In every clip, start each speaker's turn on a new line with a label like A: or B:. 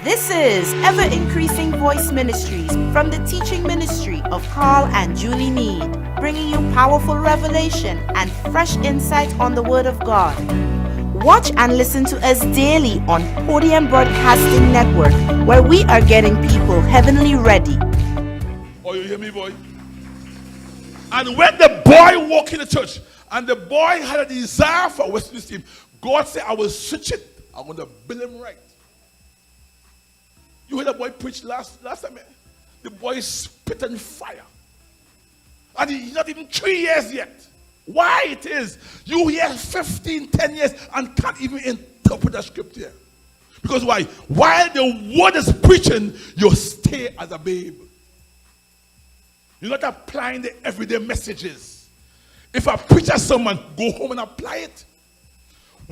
A: This is Ever Increasing Voice Ministries from the teaching ministry of Carl and Julie Meade, bringing you powerful revelation and fresh insight on the Word of God. Watch and listen to us daily on Podium Broadcasting Network, where we are getting people heavenly ready.
B: Oh, you hear me, boy? And when the boy walked in the church, and the boy had a desire for Western team, God said, I will switch it. I'm going to build him right. You heard the boy preach last time? The boy spit on fire. And he's not even 3 years yet. Why it is? You hear 15, 10 years and can't even interpret the scripture. Because why? While the word is preaching, you stay as a babe. You're not applying the everyday messages. If I preach a sermon, go home and apply it.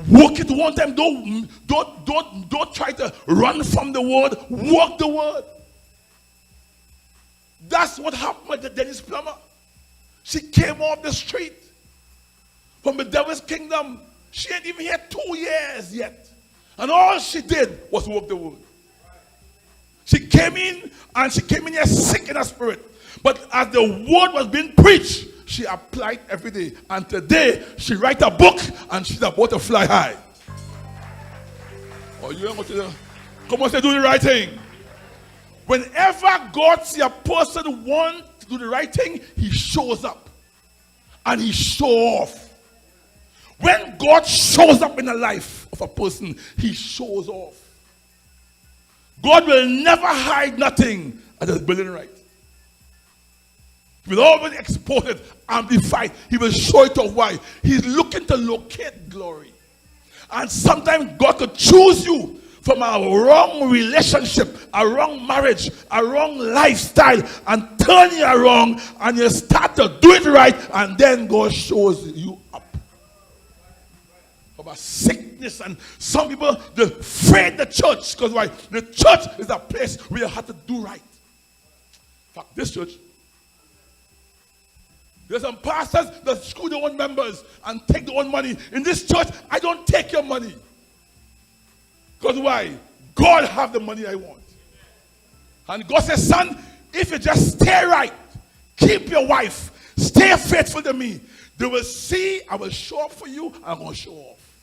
B: Walk it one time. Don't try to run from the word. Walk the word. That's what happened with Dennis Plummer. She came off the street from the devil's kingdom. She ain't even here 2 years yet. And all she did was walk the word. She came in here sick in her spirit. But as the word was being preached, she applied every day. And today, she writes a book and she's about to fly high. Oh, you ain't going to come on, say do the right thing. Whenever God sees a person want to do the right thing, he shows up. And he shows off. When God shows up in the life of a person, he shows off. God will never hide nothing at his building right. He will always export it, amplify it. He will show it off. Why? He's looking to locate glory. And sometimes God could choose you from a wrong relationship, a wrong marriage, a wrong lifestyle, and turn you around, and you start to do it right, and then God shows you up. About sickness, and some people, they afraid the church, because why? The church is a place where you have to do right. In fact, this church, there's some pastors that screw their own members and take their own money. In this church, I don't take your money. Because why? God have the money I want. And God says, son, if you just stay right, keep your wife, stay faithful to me, they will see I will show up for you, I'm going to show off.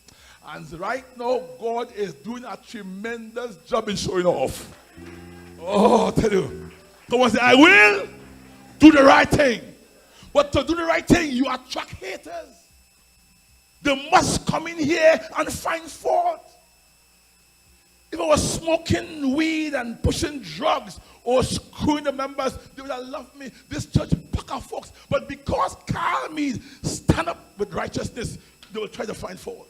B: And right now, God is doing a tremendous job in showing off. Oh, I tell you. Come on, say, I will do the right thing. But to do the right thing, you attract haters. They must come in here and find fault. If I was smoking weed and pushing drugs or screwing the members, they would have loved me. This church, pack of folks. But because Carl Meade stand up with righteousness, they will try to find fault.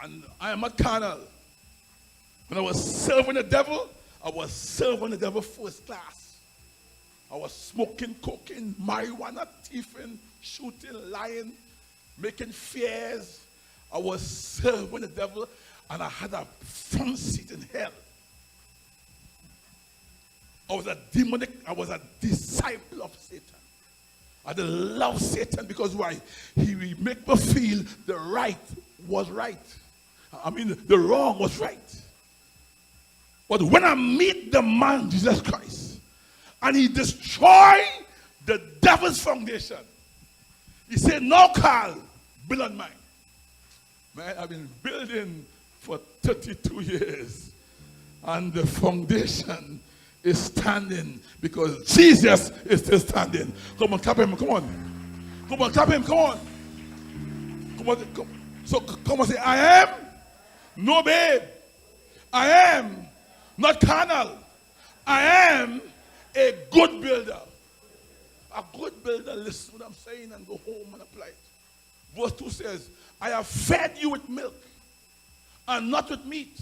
B: And I am not carnal. When I was serving the devil, I was serving the devil first class. I was smoking, cocaine, marijuana, thieving, shooting, lying, making fears. I was serving the devil, and I had a front seat in hell. I was a disciple of Satan. I did love Satan because why? He would make me feel the right was right. I mean, the wrong was right. But when I meet the man, Jesus Christ, and he destroyed the devil's foundation, he said, no, Carl, build on mine. Man, I've been building for 32 years. And the foundation is standing because Jesus is still standing. Come on, clap him, come on. Come on, clap him, come on. Come on, come. So come on, say, I am no babe. I am not carnal. I am a good builder. A good builder, listen to what I'm saying and go home and apply it. Verse 2 says, I have fed you with milk and not with meat.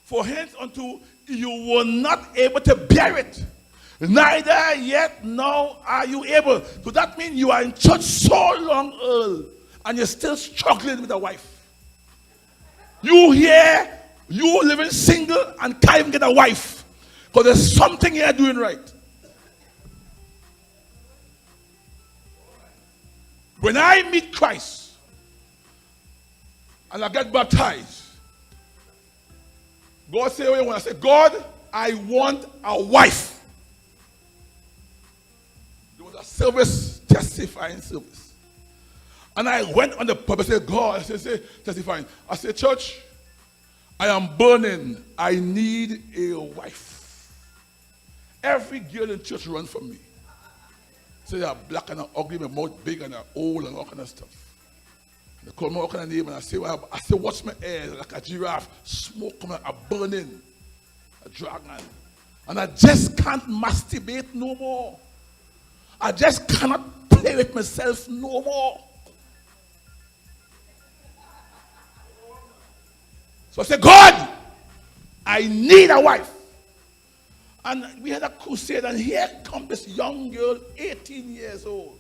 B: For henceunto you were not able to bear it. Neither yet now are you able. So that means you are in church so long, Earl, and you're still struggling with a wife. You here, you living single and can't even get a wife. Because there's something you're doing right. When I meet Christ and I get baptized, God said, when I said, God, I want a wife. There was a service, testifying service. And I went on the pub and said, God, I said, testifying. I said, church, I am burning. I need a wife. Every girl in church run from me. Say they're black and ugly, my mouth big and old and all kind of stuff. They call me all kind of name and I say, watch my hair like a giraffe, smoke coming out, a burning, a dragon. And I just can't masturbate no more. I just cannot play with myself no more. So I said, God, I need a wife. And we had a crusade, and here comes this young girl, 18 years old,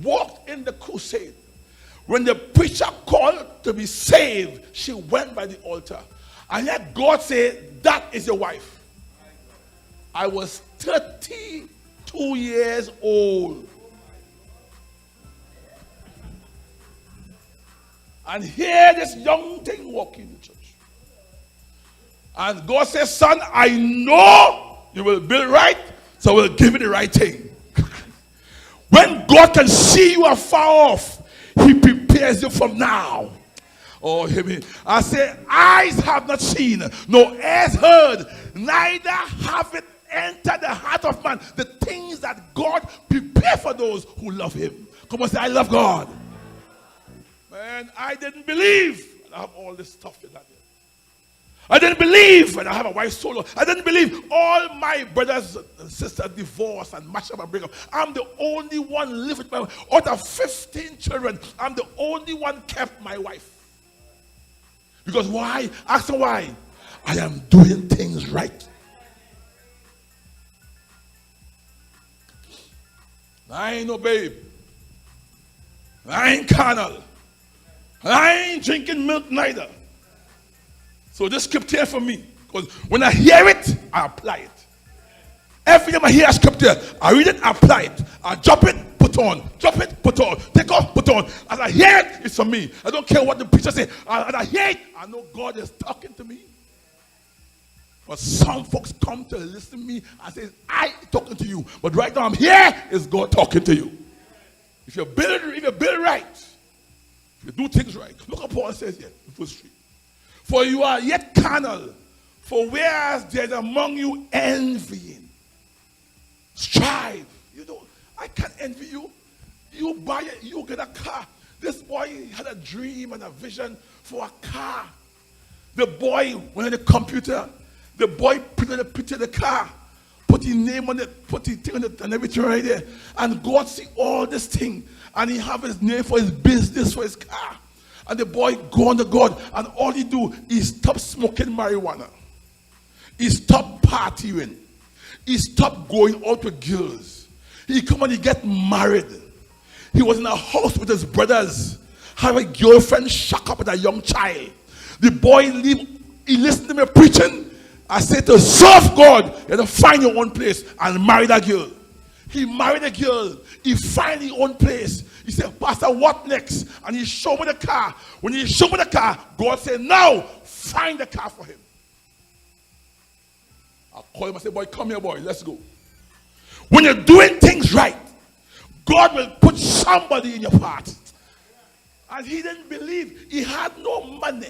B: walked in the crusade. When the preacher called to be saved, she went by the altar. And yet God said, that is your wife. I was 32 years old. And here this young thing walking in the church. And God says, son, I know you will build right, so I will give you the right thing. When God can see you afar off, he prepares you from now. Oh, hear me. I say, eyes have not seen, no ears heard, neither have it entered the heart of man the things that God prepared for those who love him. Come on, say, I love God. Man, I didn't believe I have all this stuff in that. I didn't believe when I have a wife solo. I didn't believe all my brothers and sisters divorce and match up and break up. I'm the only one living with my wife. Out of 15 children, I'm the only one kept my wife. Because why? Ask them why. I am doing things right. I ain't no babe. I ain't carnal. I ain't drinking milk neither. So this scripture for me, because when I hear it, I apply it. Every time I hear a scripture, I read it, I apply it. I drop it, put on. Drop it, put on. Take off, put on. As I hear it, it's for me. I don't care what the preacher says. As I hear it, I know God is talking to me. But some folks come to listen to me and say, I talking to you. But right now I'm here, is God talking to you. If you build right, if you do things right, look what Paul says here in verse 3. For you are yet carnal, for whereas there is among you envying, strive. You know, I can't envy you. You buy it, you get a car. This boy had a dream and a vision for a car. The boy went on the computer. The boy printed a picture of the car, put his name on it, put his thing on it, and everything right there. And God see all this thing, and he have his name for his business, for his car. And the boy go on to God, and all he do is stop smoking marijuana. He stop partying. He stop going out with girls. He come and he get married. He was in a house with his brothers, have a girlfriend shack up with a young child. The boy leave, he listened to me preaching. I said to serve God, you have to find your own place and marry that girl. He married a girl. He find his own place. He said, Pastor, what next? And he showed me the car. When he showed me the car, God said, now find the car for him. I called him and said, boy, come here, boy, let's go. When you're doing things right, God will put somebody in your path. And he didn't believe. He had no money.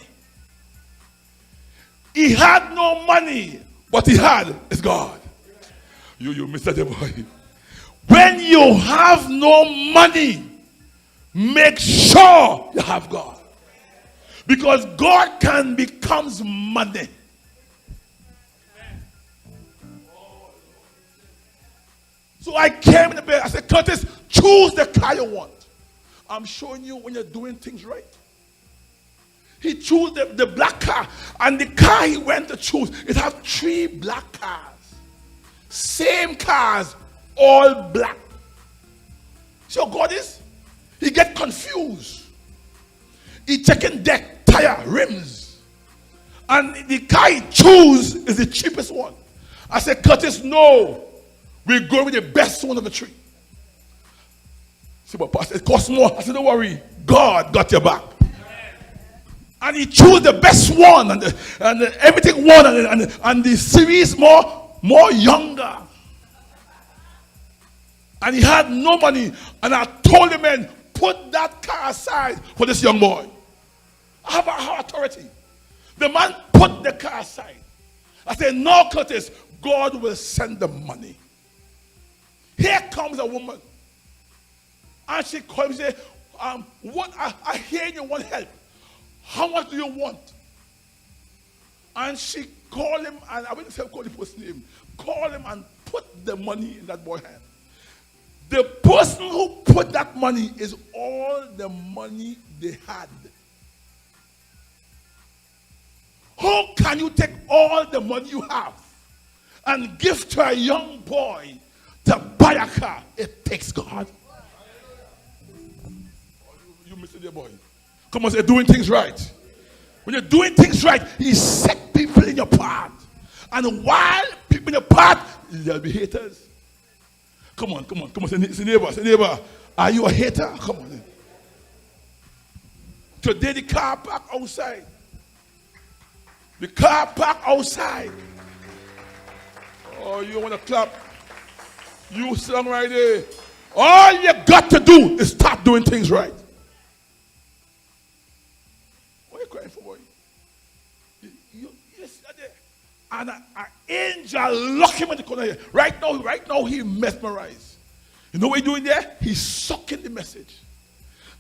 B: He had no money. What he had is God. You Mr. The boy. When you have no money, make sure you have God. Because God can become money. So I came in the bed. I said, Curtis, choose the car you want. I'm showing you when you're doing things right. He chose the black car. And the car he went to choose, it has 3 black cars. Same cars, all black. So God is, he get confused. He checking deck, tire, rims. And the car he choose is the cheapest one. I said, Curtis, no. We're going with the best one of the 3. He said, but Pastor, it costs more. I said, don't worry. God got your back. And he chose the best one, and everything won, and the series more younger. And he had no money. And I told the man, put that car aside for this young boy. I have authority. The man put the car aside. I said, no, Curtis, God will send the money. Here comes a woman. And she called me and said, what I hear you want help. How much do you want? And she called him, and I wouldn't say call the person's name. Call him and put the money in that boy's hand. The person who put that money is all the money they had. How can you take all the money you have and give to a young boy to buy a car? It takes God. You missed it there, boy. Come on, say, doing things right. When you're doing things right, he set people in your path. And while people in your path, there'll be haters. Come on. Say neighbor, are you a hater? Come on. Today the car park outside. The car park outside. Oh, you want to clap? You sitting right there. All you got to do is start doing things right. What are you crying for, boy? You sit there. And an angel locked him in the corner here. Right now he mesmerized. You know what he's doing there? He's sucking the message.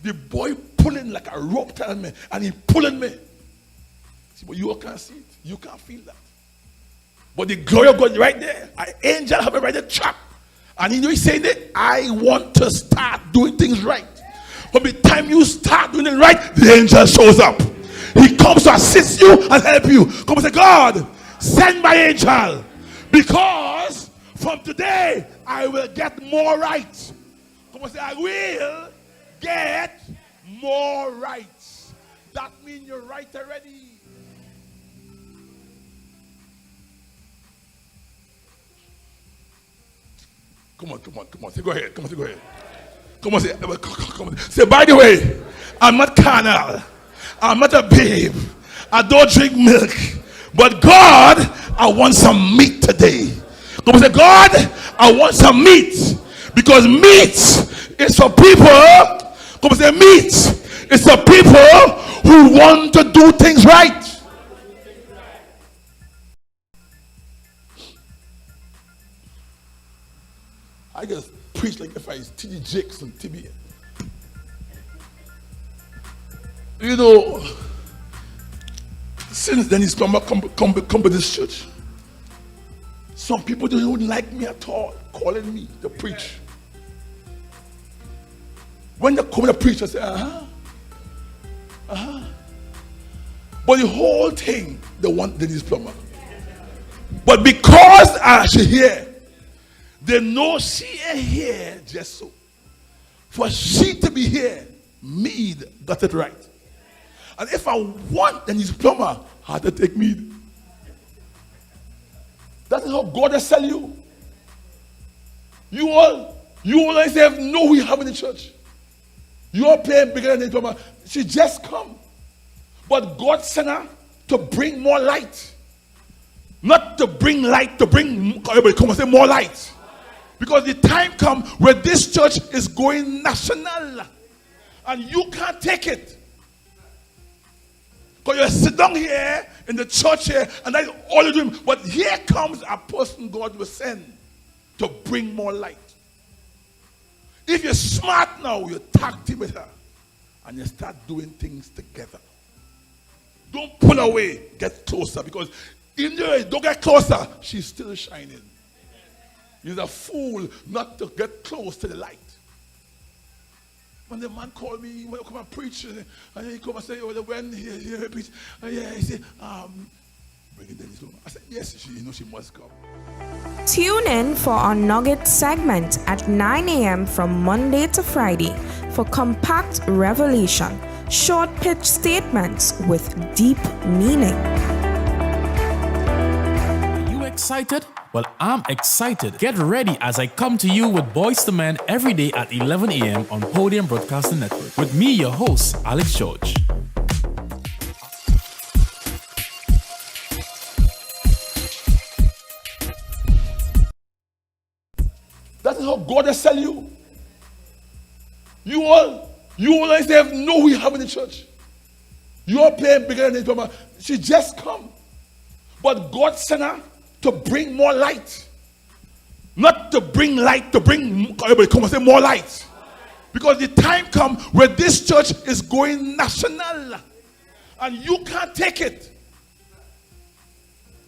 B: The boy pulling like a rope telling me, and he pulling me. See, but you can't see it. You can't feel that. But the glory of God is right there. An angel have it right there trapped. And you know he's saying that I want to start doing things right. But by the time you start doing it right, the angel shows up. He comes to assist you and help you. Come and say, God, send my angel. Because from today, I will get more right. Come and say, I will get more rights. That means you're right already. Come on. Say, go ahead. Come on, say, by the way, I'm not carnal. I'm not a babe. I don't drink milk. But God, I want some meat today. Come on, say, God, I want some meat. Because meat is for people. Come on, say, meat is for people who want to do things right. I just preach like if I was T.D. Jakes and TBN. You know, since then he's come to this church. Some people don't even like me at all, calling me to preach. When they come to preach, I say, But the whole thing, they want Denise Plummer. But because she here, they know she ain't here just so. For she to be here, Meade got it right. And if I want Denise Plummer, I have to take Meade. That is how God has sell you. You all have know who you have in the church. You are playing bigger than Denise Plummer. She just come. But God sent her to bring more light. Not to bring light, to bring, everybody come and say more light. Because the time comes where this church is going national. And you can't take it. Because you sit down here in the church here and that's all you're doing. But here comes a person God will send to bring more light. If you're smart now, you tag team with her. And you start doing things together. Don't pull away, get closer. Because even though you don't get closer, she's still shining. You're a fool not to get close to the light. When the man called me, he want to come and preach, and he come and say, oh, when he preach, he said, bring it Dennis. I said, yes, she must come.
C: Tune in for our Nugget segment at 9 a.m. from Monday to Friday for compact revelation, short pitch statements with deep meaning.
D: Are you excited? Well, I'm excited. Get ready as I come to you with Boys to Men every day at 11 a.m. on Podium Broadcasting Network. With me, your host, Alex George.
B: what God has sell you. You all have no we have in the church. You are playing bigger than this mama. She just come. But God sent her to bring more light. Not to bring light, to bring, everybody come and say more light. Because the time come where this church is going national. And you can't take it.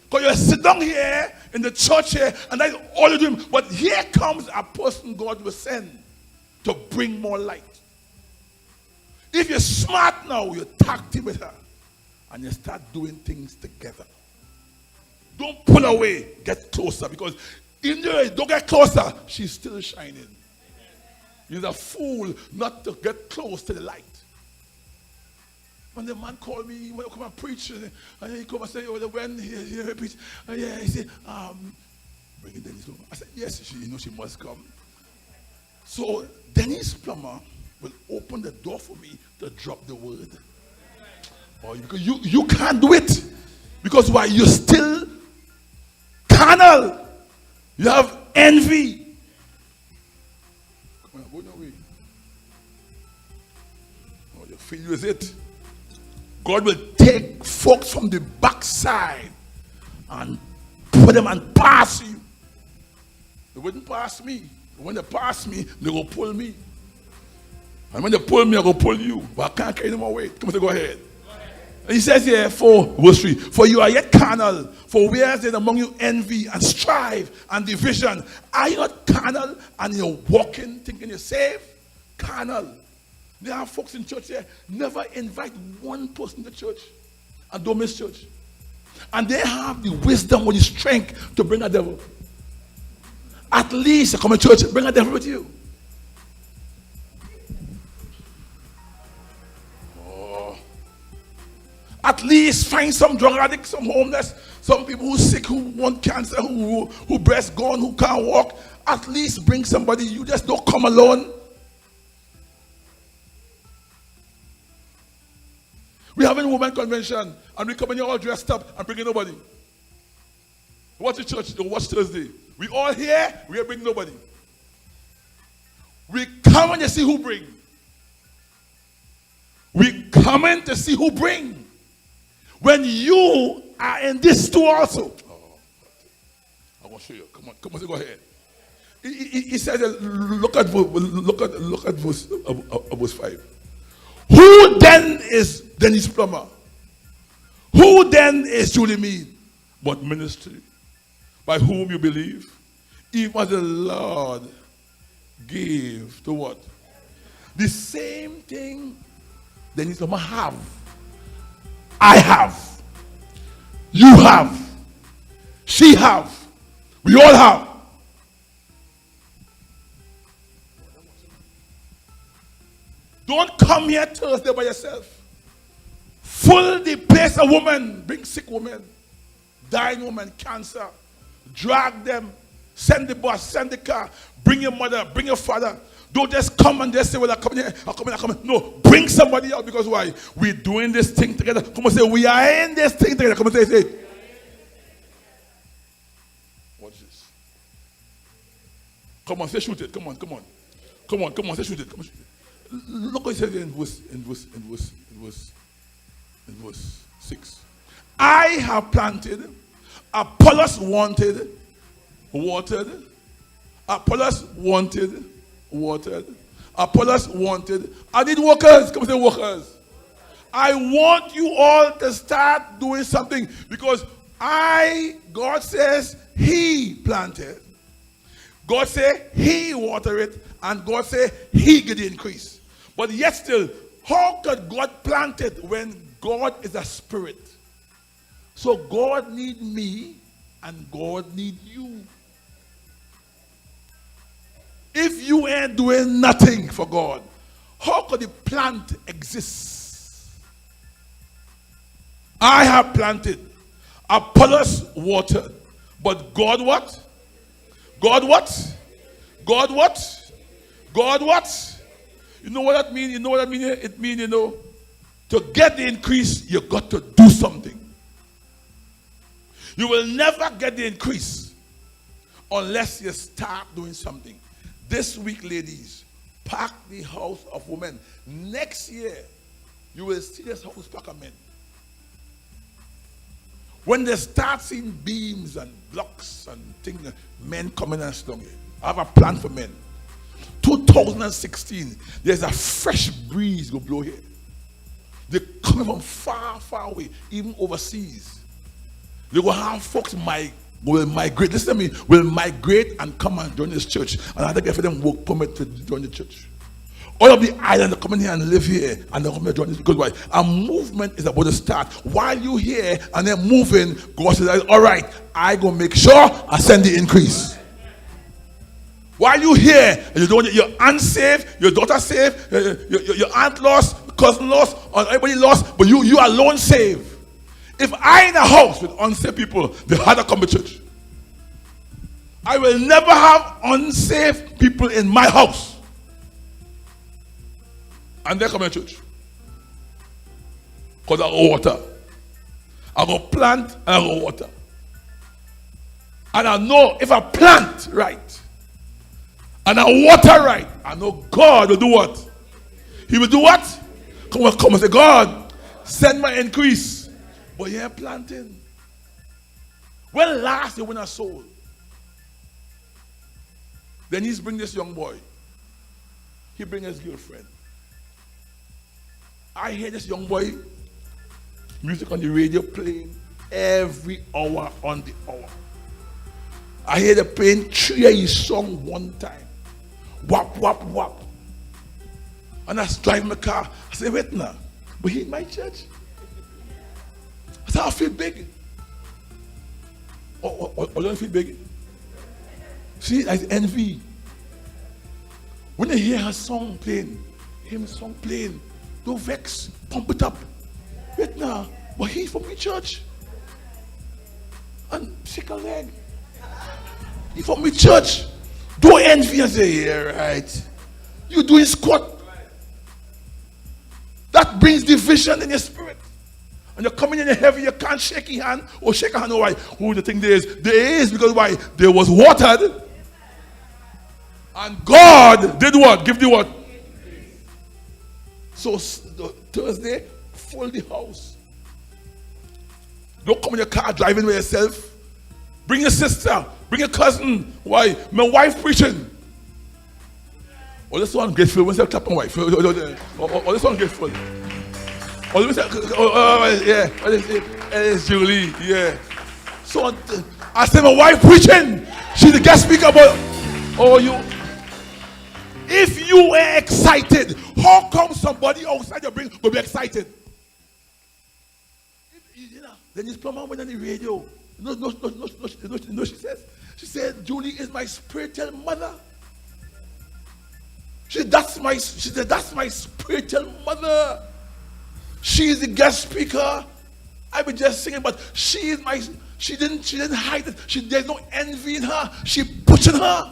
B: Because you sit down here in the church here and that's all you're doing. But here comes a person God will send to bring more light. If you're smart now, you tag team with her and you start doing things together. Don't pull away, get closer, because even though you don't get closer, she's still shining. You're a fool not to get close to the light. When the man called me, he want to come and preach, and he come and say, oh, when he preach, yeah, he said, bring Denise over. I said, yes, she must come. So Denise Plummer will open the door for me to drop the word. Because you can't do it. Because why? You're still carnal. You have envy. Come on, go away. Oh, you feel with it. God will take folks from the backside and put them and pass you. They wouldn't pass me. When they pass me, they will pull me. And when they pull me, I will pull you. But I can't carry them away. Come on, go ahead. And he says here, verse 3, for you are yet carnal, for where is there among you envy and strife and division? Are you not carnal and you're walking, thinking you're saved? Carnal. There are folks in church here, never invite one person to church and don't miss church. And they have the wisdom or the strength to bring a devil. At least you come to church and bring a devil with you. At least find some drug addicts, some homeless, some people who sick, who want cancer, who breast gone, who can't walk. At least bring somebody. You just don't come alone. We have a women convention and we come in here all dressed up and bringing nobody. Watch the church, watch Thursday. We all here, we bring nobody. We come in to see who bring. We come in to see who bring. When you are in this too also. I want to show you. Come on, go ahead. He said, look at verse 5. Who then is Denise Plummer? Who then is Julie Meade? But ministry, by whom you believe, even as the Lord gave to what? The same thing Denise Plummer have. I have. You have. She have. We all have. Don't come here Thursday by yourself. Full the place of women. Bring sick women. Dying women. Cancer. Drag them. Send the bus. Send the car. Bring your mother. Bring your father. Don't just come and just say, well, I'm coming here, I'm coming. No, bring somebody out, because why? We're doing this thing together. Come and say, we are in this thing together. Come and say it. Watch this. Come on, say shoot it. Come on, say shoot it. Come on, shoot it. Look what it says in verse 6. I have planted, Apollos watered. Apollos wanted. I need workers. Come and say workers. I want you all to start doing something, because God says he planted. God said he watered it, and God said he get the increase. But yet still, how could God plant it when God is a spirit? So God need me and God need you. If you ain't doing nothing for God, how could the plant exist? I have planted, Apollos watered, but God what? God what? God what? God what? You know what that means? It means, to get the increase, you got to do something. You will never get the increase unless you start doing something. This week, ladies, pack the house of women. Next year, you will see this house pack of men. When they start seeing beams and blocks and things, men coming and strong. I have a plan for men. 2016, there's a fresh breeze go blow here. They're coming from far, far away, even overseas. They will have folks will migrate. Listen to me, will migrate and come and join this church. And I have to get for them work permit to join the church. All of the islands are coming here and live here, and they're coming to join this because why? A movement is about to start. While you here and they're moving, God says, all right, I go make sure I send the increase. While you here and you don't, your aunt saved, your daughter saved, your aunt lost, cousin lost, or everybody lost, but you alone saved. If I in a house with unsaved people, they had to come to church. I will never have unsaved people in my house. And they come to church. Because I go water. I go plant and I go water. And I know if I plant right and I water right, I know God will do what? He will do what? Come and say, God, send my increase. But you're planting. When last you win a soul? Then he's bring this young boy. He bring his girlfriend. I hear this young boy, music on the radio playing every hour on the hour. I hear the playing 3 song one time. Wap, wap, wap. And I was driving my car. I said, wait now, but he in my church. I said, I feel big. Or don't feel big? See, that's envy. When I hear her song playing, him song playing, don't vex, pump it up. Wait now, but he's from my church. And shake a leg. He from my church. Don't envy and say, yeah, right. You doing squat. That brings division in your spirit. And you're coming in heavy, you can't shake your hand or shake a hand. Why? Who the thing there is? There is because why? There was watered. And God did what? Give the what? So Thursday, fill the house. Don't come in your car driving by yourself. Bring your sister. Bring your cousin. Why? My wife preaching. Oh, this one grateful. When I clap my wife. Oh, this one grateful. Oh, yeah. It's Julie. Yeah. So I said, my wife preaching. She's the guest speaker. But you. If you were excited, how come somebody outside your brain will be excited? Then this plumber went on the radio. No, she says. She said, Julie is my spiritual mother. She said, that's my spiritual mother. She is the guest speaker. I was just singing, but she didn't hide it. There's no envy in her. She pushing her.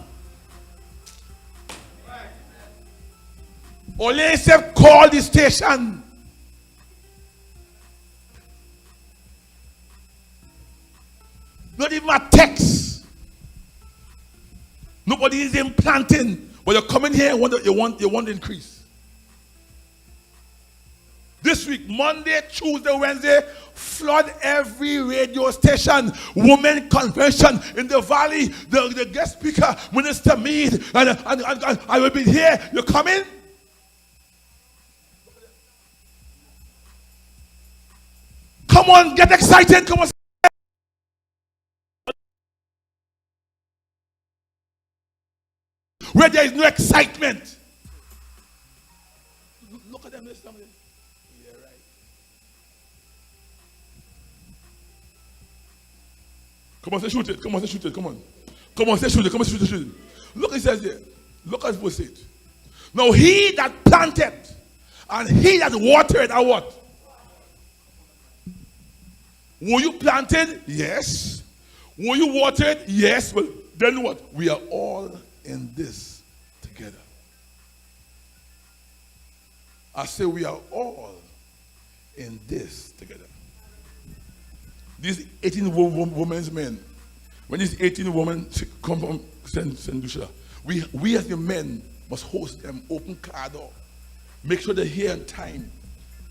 B: Only said, call the station. Not even a text. Nobody is implanting. But you're coming here and you want to increase. This week, Monday, Tuesday, Wednesday, flood every radio station, women convention in the valley, the guest speaker, Minister Meade, and I will be here. You coming? Come on, get excited. Come on. Where there is no excitement. Look at them. Listen. Yeah, right. Come on, say shoot it. Come on, say shoot it. Come on. Come on, say shoot it. Come on, shoot it. Look, it says here. Look at verse 8. Now he that planted and he that watered are what? Were you planted? Yes. Were you watered? Yes. But then what? We are all in this together. I say we are all in this together. These 18 women's men, when these 18 women come from St. Lucia, We as the men must host them, open car door. Make sure they're here in time.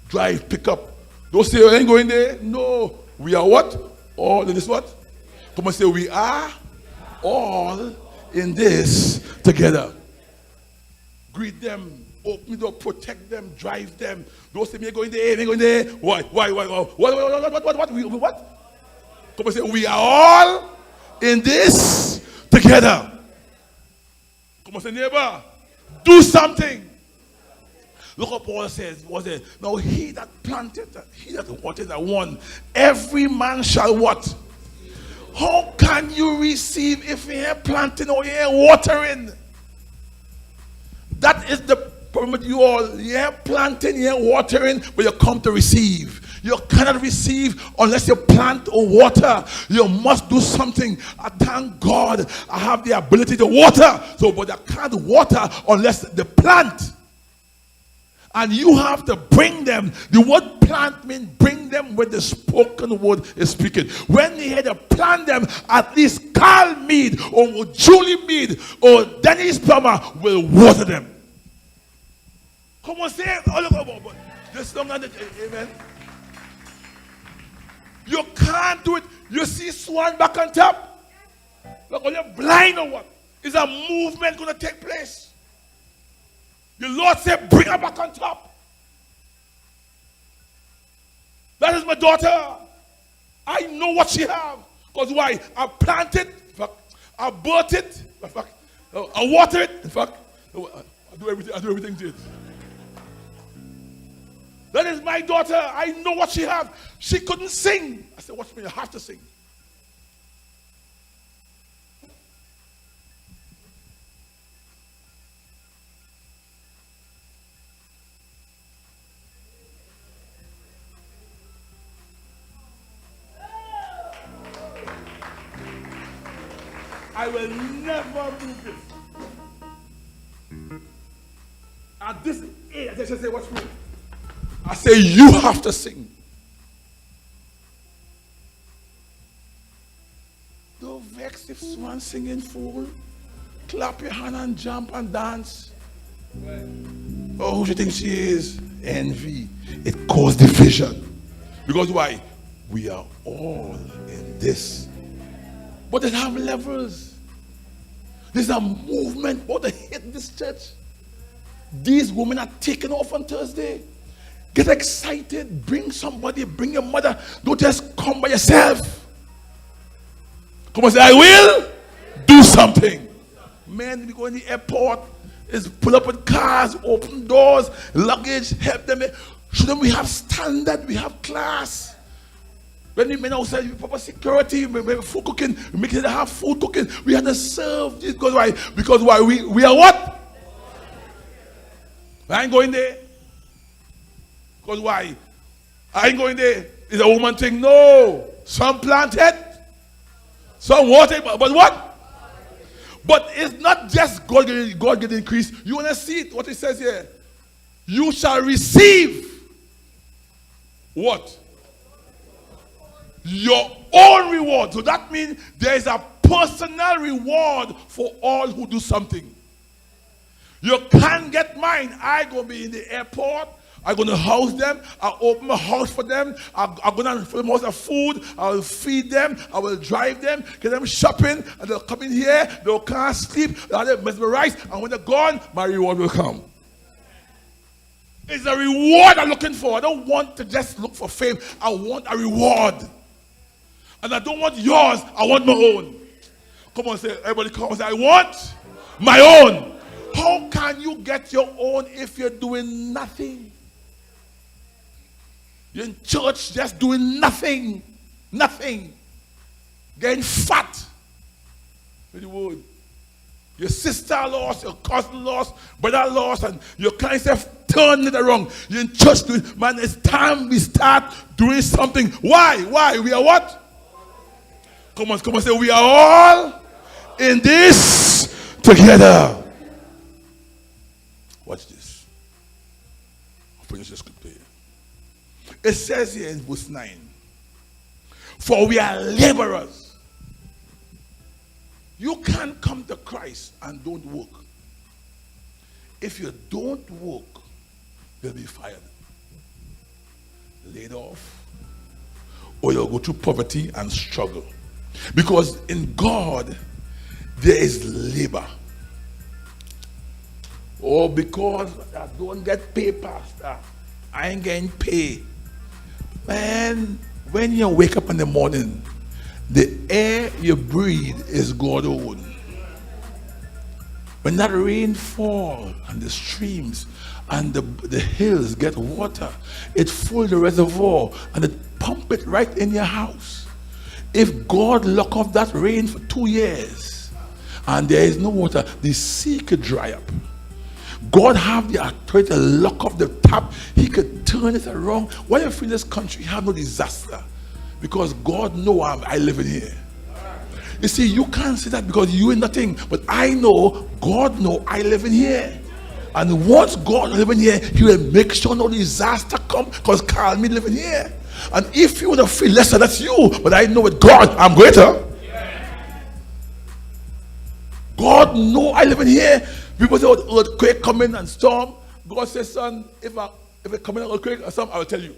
B: Drive, pick up. Don't say, I ain't going there. No. We are what? All in this what? Come on, say, we are all in this together. Greet them, open the door, protect them, drive them. Don't say, me going there, me going there. Why? What? Come on, say, we are all in this together. Come on, say, neighbor, do something. Look what Paul says. Now he that planted, he that watered, that one, every man shall what? How can you receive if you ain't planting or you ain't watering? That is the problem with you all. You ain't planting, you ain't watering, but you come to receive. You cannot receive unless you plant or water. You must do something. I thank God I have the ability to water. But I can't water unless the plant. And you have to bring them. The word plant means bring them when the spoken word is speaking. When you hear to plant them, at least Carl Meade or Julie Meade or Dennis Plummer will water them. Come on, say it. This long and amen. You can't do it. You see Swan back on top? Look, are you blind or what? Is a movement going to take place? The Lord said, bring her back on top. That is my daughter. I know what she have. Because why? I planted, in fact, I bought it, in fact, I water it, in fact, I do everything to it. That is my daughter. I know what she have. She couldn't sing. I said, watch me, you have to sing. I will never do this. At this age, I just say, watch me. I say, you have to sing. Don't vex if someone singing full. Clap your hand and jump and dance. Oh, who do you think she is? Envy. It causes division. Because why? We are all in this. But it have levels. There's a movement about to hit this church. These women are taking off on Thursday. Get excited. Bring somebody. Bring your mother. Don't just come by yourself. Come and say, I will do something. Men, we go in the airport. Is pull up with cars, open doors, luggage, help them. Shouldn't we have standard? We have class. When the men outside, we proper security, we have food cooking, we make it have food cooking. We have to serve this. Because why? Because why? We are what? I ain't going there. Because why? I ain't going there. It's a woman thing. No. Some planted, some watered, but what? But it's not just God getting increased. You want to see it? What it says here? You shall receive what? Your own reward. So that means there is a personal reward for all who do something. You can't get mine. I go be in the airport. I'm going to house them. I'll open my house for them. I'm going to fill them house of food. I'll feed them. I will drive them. Get them shopping. And they'll come in here. They can't sleep. They'll mesmerize. And when they're gone, my reward will come. It's a reward I'm looking for. I don't want to just look for fame. I want a reward. And I don't want yours. I want my own. Come on, say, everybody come and say, I want my own. How can you get your own if you're doing nothing? You're in church just doing nothing. Nothing. Getting fat. With the word. Your sister lost, your cousin lost, brother lost, and your kind self turned it around. You're in church doing, man, it's time we start doing something. Why? Why? We are what? Come on, say, we are all in this together. Watch this. I'll finish the scripture here. It says here in verse 9, for we are laborers. You can't come to Christ and don't work. If you don't work, you'll be fired, laid off, or you'll go through poverty and struggle. Because in God, there is labor. Or because I don't get paid, Pastor, I ain't getting paid. Man, when you wake up in the morning, the air you breathe is God's own. When that rain falls and the streams and the hills get water, it fills the reservoir and it pump it right in your house. If God lock off that rain for 2 years and there is no water, the sea could dry up. God have the authority to lock off the tap. He could turn it around. Why you feel this country have no disaster? Because God know I live in here. You see, you can't say that because you in nothing. But I know, God know I live in here. And once God live in here, He will make sure no disaster come because Carl me live in here. And if you want to feel lesser, that's you. But I know with God, I'm greater. God know I live in here. People say, oh, earthquake coming and storm. God says, son, if it come in an earthquake or something, I will tell you.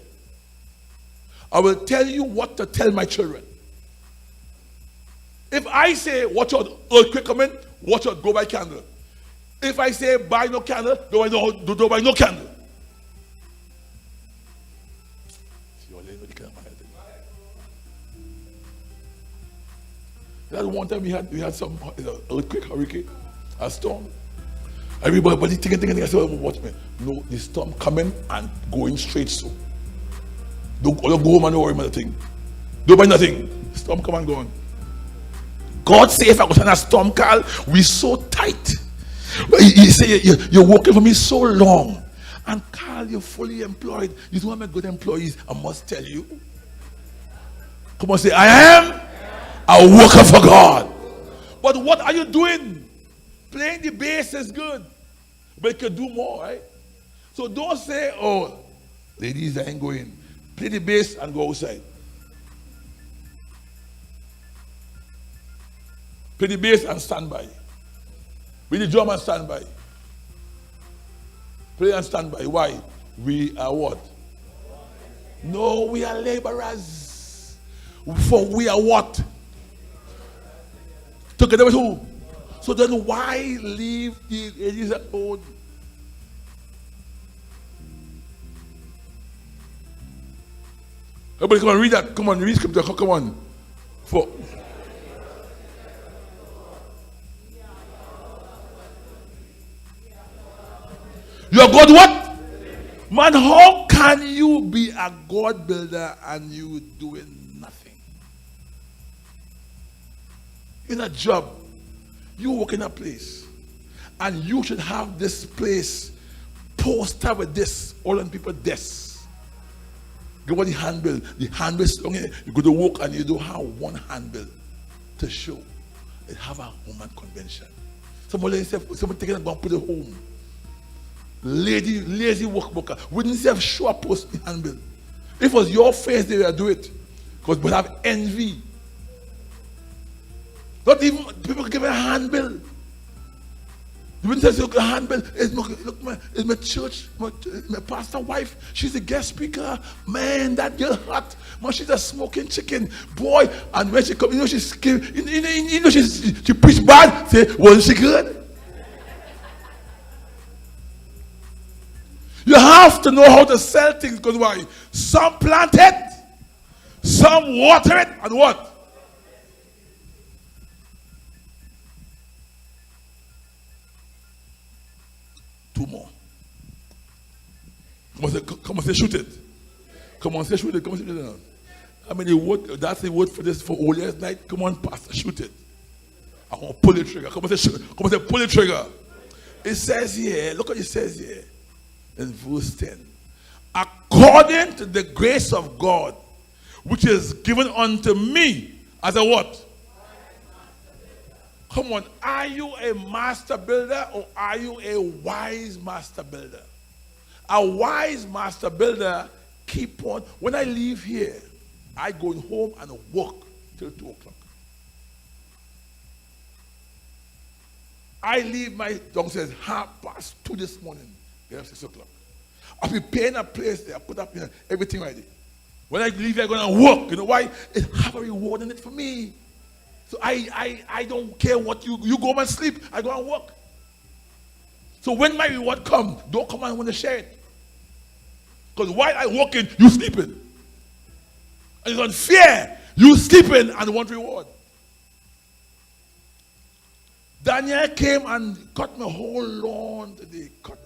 B: I will tell you what to tell my children. If I say, watch out, earthquake coming, watch out, go buy candle. If I say, buy no candle, don't buy no candle. That one time we had some earthquake, hurricane, a storm. Everybody thinking, I said, watch me. No, the storm coming and going straight so. Don't go home and don't worry about nothing. Don't buy nothing. Storm come and go on. God say if I go send a storm call, we so tight. He say you're working for me so long. And Carl, you're fully employed. You don't have good employees. I must tell you. Come on, say, I am a worker for God. But what are you doing? Playing the bass is good. But you can do more, right? So don't say, oh, ladies, I ain't going. Play the bass and go outside. Play the bass and stand by. Play the drum and stand by. Play and stand by. Why? We are what? No, we are laborers. For we are what? Together with who? So then why leave the ladies alone? Everybody come on, read that. Come on, read scripture. Come on. For you are God what? Man, how can you be a God builder and you doing nothing? In a job, you work in a place, and you should have this place poster with this all on people's desks. Go on the handbill. The handbill is long here. You go to work and you don't have one handbill to show. They have a woman convention. Somebody take it and go and put it home. Lazy worker. Wouldn't say show a post in handbill. If it was your face, they will do it. Because we have envy. Not even people give a handbill. You wouldn't say, look, a handbill. It's my church, my pastor wife. She's a guest speaker. Man, that girl hot. Man, she's a smoking chicken. Boy, and when she come, she preach bad. Say, wasn't she good? You have to know how to sell things because why? Some plant it, some water it, and what? Two more. Come on, say shoot it. Come on, say shoot it. Come on, shoot it. I mean, the word, that's the word for this for all years night. Come on, pastor, shoot it. I want to pull the trigger. Come on, say shoot. Come on, say pull the trigger. It says here, look what it says here in verse 10. According to the grace of God, which is given unto me as a what? Come on, are you a master builder or are you a wise master builder? A wise master builder keep on. When I leave here, I go home and work till 2 o'clock. I leave my downstairs 2:30 this morning. There 6 o'clock. I prepare a place there. I put up everything ready. When I leave, I'm going to work. You know why? It have a reward in it for me. So I don't care what you go home and sleep. I go and work. So when my reward comes, don't come and want to share it. Because while I'm working, you sleeping. And it's unfair. You sleeping and want reward. Daniel came and cut my whole lawn today. Cut